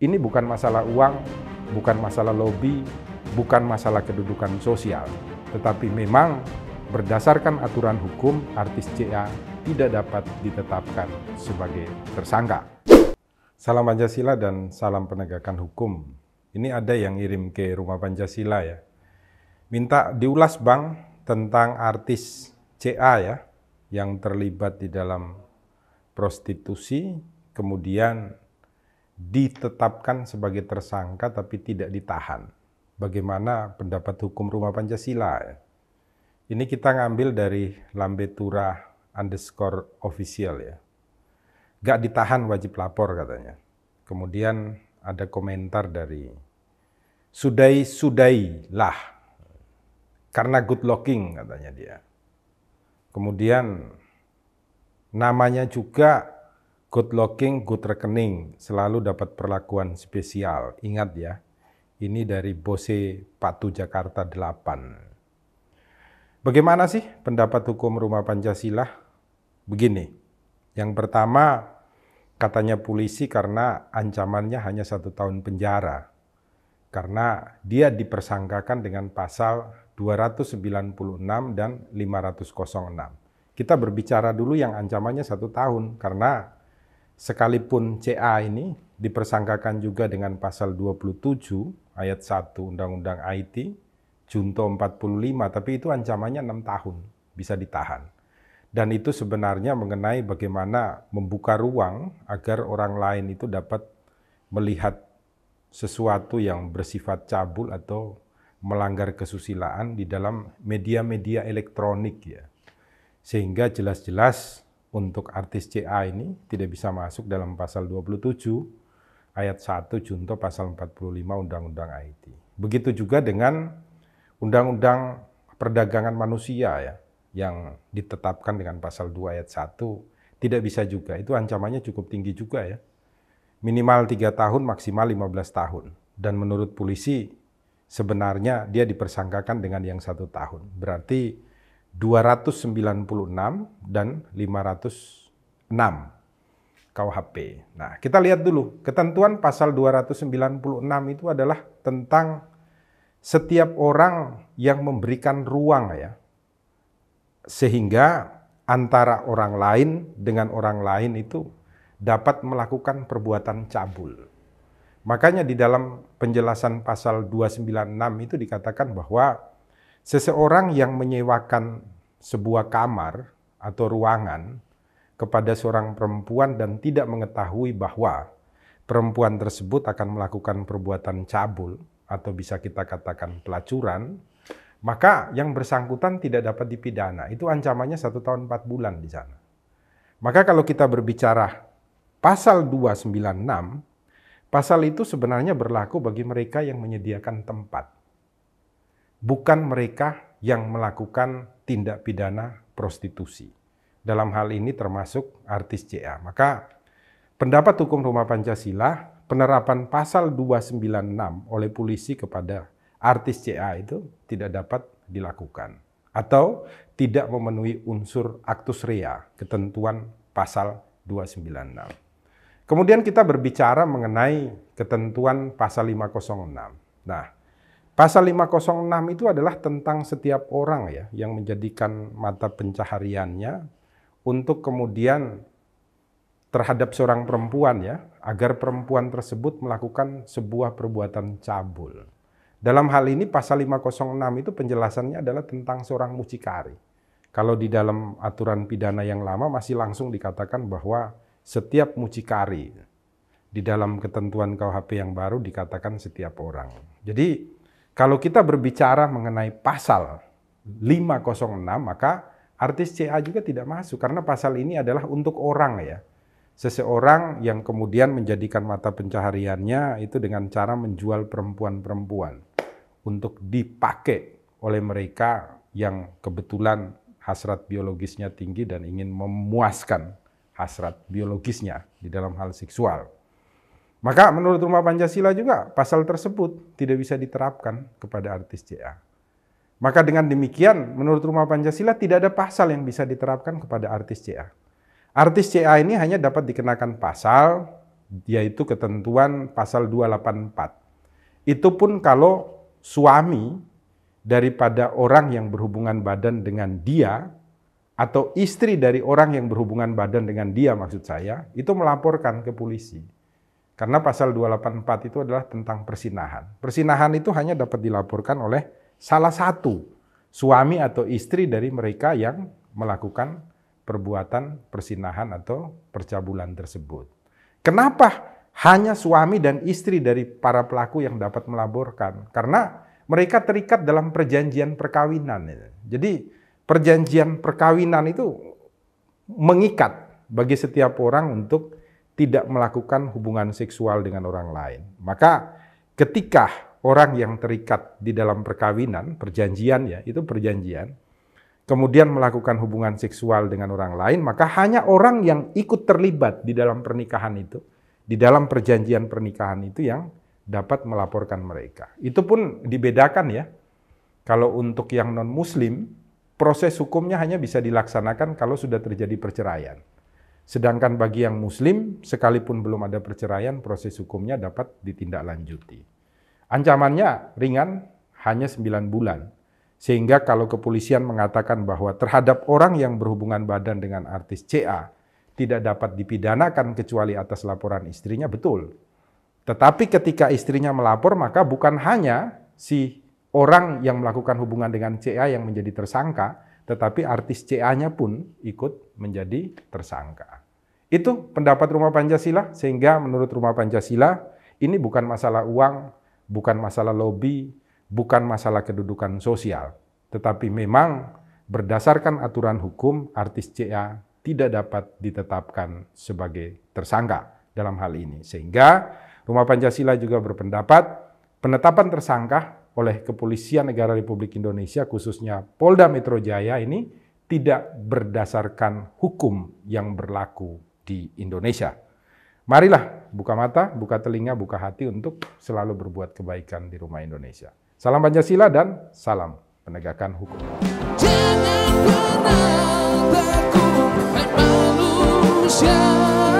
Ini bukan masalah uang, bukan masalah lobby, bukan masalah kedudukan sosial, tetapi memang berdasarkan aturan hukum, artis CA tidak dapat ditetapkan sebagai tersangka. Salam Pancasila dan salam penegakan hukum. Ini ada yang ngirim ke Rumah Pancasila ya. Minta diulas Bang tentang artis CA ya, yang terlibat di dalam prostitusi, kemudian ditetapkan sebagai tersangka tapi tidak ditahan. Bagaimana pendapat hukum Rumah Pancasila ya? Ini kita ngambil dari lambetura_official ya. Gak ditahan wajib lapor katanya. Kemudian ada komentar dari Sudai lah, karena good looking katanya dia. Kemudian namanya juga good looking, good rekening, selalu dapat perlakuan spesial. Ingat ya, ini dari Bose Patu Jakarta 8. Bagaimana sih pendapat hukum Rumah Pancasila? Begini, yang pertama katanya polisi karena ancamannya hanya 1 tahun penjara. Karena dia dipersangkakan dengan pasal 296 dan 506. Kita berbicara dulu yang ancamannya 1 tahun, karena sekalipun CA ini dipersangkakan juga dengan pasal 27 ayat 1 Undang-Undang IT, Junto 45, tapi itu ancamannya 6 tahun, bisa ditahan. Dan itu sebenarnya mengenai bagaimana membuka ruang agar orang lain itu dapat melihat sesuatu yang bersifat cabul atau melanggar kesusilaan di dalam media-media elektronik ya. Sehingga jelas-jelas untuk artis CA ini tidak bisa masuk dalam pasal 27 ayat 1 Junto pasal 45 Undang-Undang IT. Begitu juga dengan Undang-Undang Perdagangan Manusia ya, yang ditetapkan dengan pasal 2 ayat 1 tidak bisa juga. Itu ancamannya cukup tinggi juga ya. Minimal 3 tahun, maksimal 15 tahun. Dan menurut polisi sebenarnya dia dipersangkakan dengan yang 1 tahun. Berarti 296 dan 506 KUHP. Nah, kita lihat dulu. Ketentuan pasal 296 itu adalah tentang setiap orang yang memberikan ruang ya, sehingga antara orang lain dengan orang lain itu dapat melakukan perbuatan cabul. Makanya di dalam penjelasan pasal 296 itu dikatakan bahwa seseorang yang menyewakan sebuah kamar atau ruangan kepada seorang perempuan dan tidak mengetahui bahwa perempuan tersebut akan melakukan perbuatan cabul atau bisa kita katakan pelacuran, maka yang bersangkutan tidak dapat dipidana. Itu ancamannya 1 tahun 4 bulan di sana. Maka kalau kita berbicara pasal 296, pasal itu sebenarnya berlaku bagi mereka yang menyediakan tempat. Bukan mereka yang melakukan tindak pidana prostitusi. Dalam hal ini termasuk artis CA. Maka pendapat hukum Rumah Pancasila, penerapan pasal 296 oleh polisi kepada artis CA itu tidak dapat dilakukan. Atau tidak memenuhi unsur actus rea, ketentuan pasal 296. Kemudian kita berbicara mengenai ketentuan pasal 506. Nah, pasal 506 itu adalah tentang setiap orang ya yang menjadikan mata pencahariannya untuk kemudian terhadap seorang perempuan ya, agar perempuan tersebut melakukan sebuah perbuatan cabul. Dalam hal ini pasal 506 itu penjelasannya adalah tentang seorang mucikari. Kalau di dalam aturan pidana yang lama masih langsung dikatakan bahwa setiap mucikari, di dalam ketentuan KUHP yang baru dikatakan setiap orang. Jadi kalau kita berbicara mengenai pasal 506, maka artis CA juga tidak masuk, karena pasal ini adalah untuk orang ya. Seseorang yang kemudian menjadikan mata pencahariannya itu dengan cara menjual perempuan-perempuan untuk dipakai oleh mereka yang kebetulan hasrat biologisnya tinggi dan ingin memuaskan hasrat biologisnya di dalam hal seksual. Maka menurut Rumah Pancasila juga pasal tersebut tidak bisa diterapkan kepada artis CA. Maka dengan demikian menurut Rumah Pancasila tidak ada pasal yang bisa diterapkan kepada artis CA. Artis CA ini hanya dapat dikenakan pasal yaitu ketentuan pasal 284. Itu pun kalau suami daripada orang yang berhubungan badan dengan dia, atau istri dari orang yang berhubungan badan dengan dia maksud saya, itu melaporkan ke polisi. Karena pasal 284 itu adalah tentang persinahan. Persinahan itu hanya dapat dilaporkan oleh salah satu suami atau istri dari mereka yang melakukan perbuatan persinahan atau percabulan tersebut. Kenapa hanya suami dan istri dari para pelaku yang dapat melaporkan? Karena mereka terikat dalam perjanjian perkawinan. Jadi perjanjian perkawinan itu mengikat bagi setiap orang untuk tidak melakukan hubungan seksual dengan orang lain. Maka ketika orang yang terikat di dalam perkawinan, perjanjian ya, itu perjanjian, kemudian melakukan hubungan seksual dengan orang lain, maka hanya orang yang ikut terlibat di dalam pernikahan itu, di dalam perjanjian pernikahan itu yang dapat melaporkan mereka. Itu pun dibedakan ya. Kalau untuk yang non-muslim, proses hukumnya hanya bisa dilaksanakan kalau sudah terjadi perceraian. Sedangkan bagi yang muslim, sekalipun belum ada perceraian, proses hukumnya dapat ditindaklanjuti. Ancamannya ringan, hanya 9 bulan. Sehingga kalau kepolisian mengatakan bahwa terhadap orang yang berhubungan badan dengan artis CA tidak dapat dipidanakan kecuali atas laporan istrinya, betul. Tetapi ketika istrinya melapor, maka bukan hanya si orang yang melakukan hubungan dengan CA yang menjadi tersangka, tetapi artis CA-nya pun ikut menjadi tersangka. Itu pendapat Rumah Pancasila, sehingga menurut Rumah Pancasila, ini bukan masalah uang, bukan masalah lobby, bukan masalah kedudukan sosial, tetapi memang berdasarkan aturan hukum, artis CA tidak dapat ditetapkan sebagai tersangka dalam hal ini. Sehingga Rumah Pancasila juga berpendapat penetapan tersangka oleh Kepolisian Negara Republik Indonesia, khususnya Polda Metro Jaya ini tidak berdasarkan hukum yang berlaku di Indonesia. Marilah buka mata, buka telinga, buka hati untuk selalu berbuat kebaikan di rumah Indonesia. Salam Pancasila dan salam penegakan hukum. Jangan pernah takut manusia.